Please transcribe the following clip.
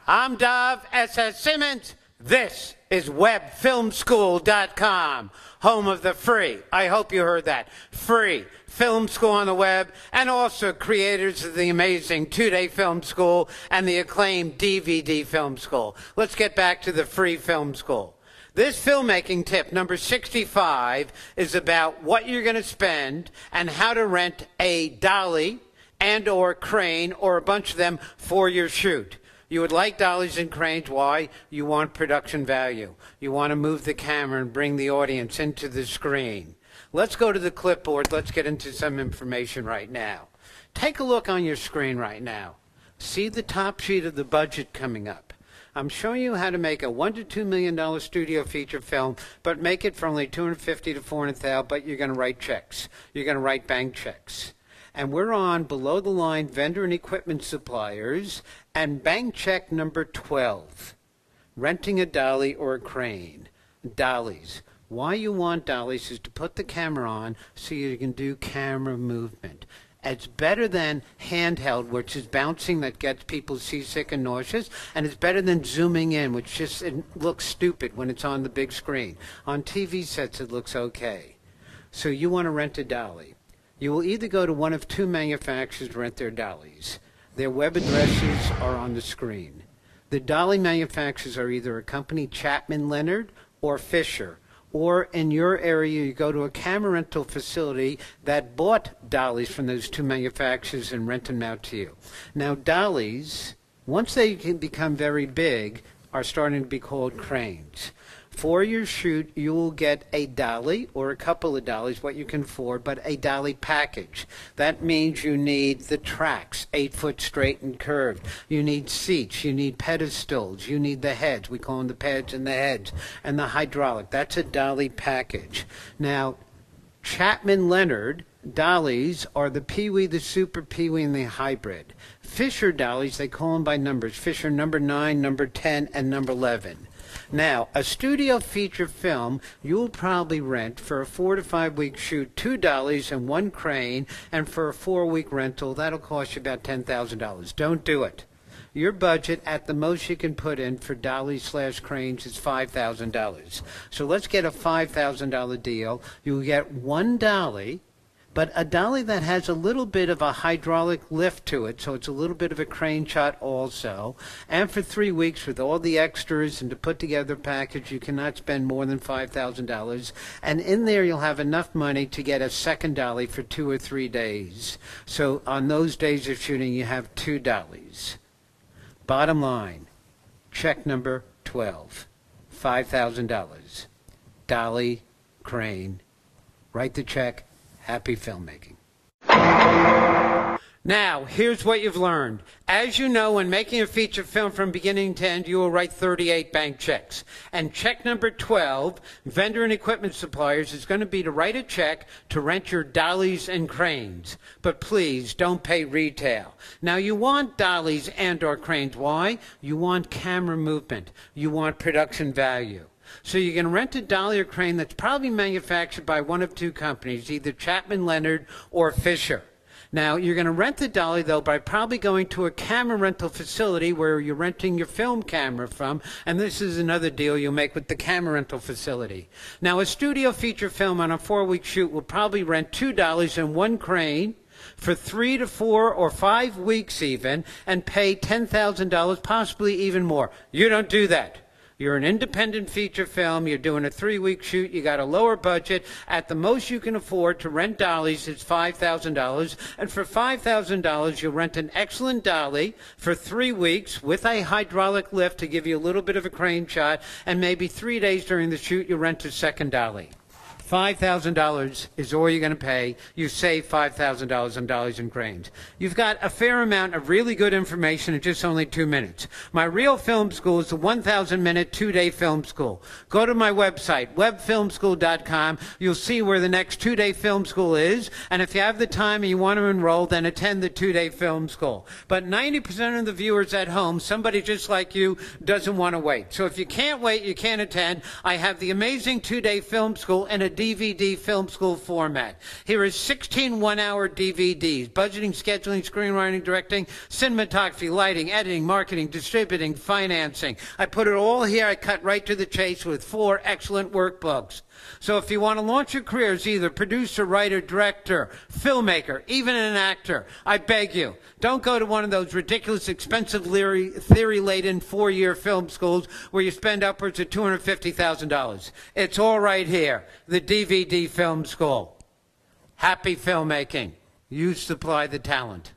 I'm Dov S.S. Simmons. This is webfilmschool.com, home of the free, I hope you heard that, free film school on the web, and also creators of the amazing two-day film school and the acclaimed DVD film school. Let's get back to the free film school. This filmmaking tip, number 65, is about what you're going to spend and how to rent a dolly and or crane or a bunch of them for your shoot. You would like dollies and cranes. Why? You want production value. You want to move the camera and bring the audience into the screen. Let's go to the clipboard. Let's get into some information right now. Take a look on your screen right now. See the top sheet of the budget coming up. I'm showing you how to make a $1 to $2 million studio feature film, but make it for only $250,000 to $400,000, but you're going to write checks. You're going to write bank checks. And we're on below the line vendor and equipment suppliers and bank check number 12. Renting a dolly or a crane. Dollies. Why you want dollies is to put the camera on so you can do camera movement. It's better than handheld, which is bouncing that gets people seasick and nauseous, and it's better than zooming in, which just it looks stupid when it's on the big screen. On TV sets it looks okay. So you want to rent a dolly. You will either go to one of two manufacturers to rent their dollies. Their web addresses are on the screen. The dolly manufacturers are either a company, Chapman, Leonard, or Fisher. Or in your area, you go to a camera rental facility that bought dollies from those two manufacturers and rent them out to you. Now, dollies, once they can become very big, are starting to be called cranes. For your shoot, you will get a dolly or a couple of dollies, what you can afford, but a dolly package. That means you need the tracks, 8 foot straight and curved. You need seats, you need pedestals, you need the heads. We call them the pads and the heads, and the hydraulic. That's a dolly package. Now, Chapman Leonard dollies are the Pee-wee, the Super Pee-wee, and the hybrid. Fisher dollies, they call them by numbers. Fisher number 9, number 10, and number 11. Now, a studio feature film, you'll probably rent for a 4 to 5 week shoot 2 dollies and 1 crane, and for a 4-week rental, that'll cost you about $10,000. Don't do it. Your budget, at the most you can put in for dollies/cranes, is $5,000. So let's get a $5,000 deal. You'll get 1 dolly, but a dolly that has a little bit of a hydraulic lift to it, so it's a little bit of a crane shot also. And for 3 weeks with all the extras and to put together a package, you cannot spend more than $5,000. And in there you'll have enough money to get a second dolly for 2 or 3 days. So on those days of shooting, you have 2 dollies. Bottom line, check number 12, $5,000. Dolly, crane. Write the check. Happy filmmaking. Now, here's what you've learned. As you know, when making a feature film from beginning to end, you will write 38 bank checks. And check number 12, vendor and equipment suppliers, is going to be to write a check to rent your dollies and cranes. But please, don't pay retail. Now, you want dollies and or cranes. Why? You want camera movement. You want production value. So you can rent a dolly or crane that's probably manufactured by one of two companies, either Chapman, Leonard, or Fisher. Now, you're going to rent the dolly, though, by probably going to a camera rental facility where you're renting your film camera from, and this is another deal you'll make with the camera rental facility. Now, a studio feature film on a 4-week shoot will probably rent 2 dollies and 1 crane for 3 to 4 or 5 weeks even, and pay $10,000, possibly even more. You don't do that. You're an independent feature film, you're doing a 3-week shoot, you got a lower budget. At the most you can afford to rent dollies is $5,000. And for $5,000, you'll rent an excellent dolly for 3 weeks with a hydraulic lift to give you a little bit of a crane shot, and maybe 3 days during the shoot you'll rent a second dolly. $5,000 is all you're going to pay. You save $5,000 on dollies and cranes. You've got a fair amount of really good information in just only 2 minutes. My real film school is the 1,000-minute 2-day film school. Go to my website, webfilmschool.com. You'll see where the next 2-day film school is. And if you have the time and you want to enroll, then attend the 2-day film school. But 90% of the viewers at home, somebody just like you, doesn't want to wait. So if you can't wait, you can't attend. I have the amazing 2-day film school in a DVD film school format. Here is 16 one-hour DVDs, budgeting, scheduling, screenwriting, directing, cinematography, lighting, editing, marketing, distributing, financing. I put it all here. I cut right to the chase with 4 excellent workbooks. So if you want to launch your career as either producer, writer, director, filmmaker, even an actor, I beg you, don't go to one of those ridiculous, expensive, theory-laden 4-year film schools where you spend upwards of $250,000. It's all right here, the DVD Film School. Happy filmmaking. You supply the talent.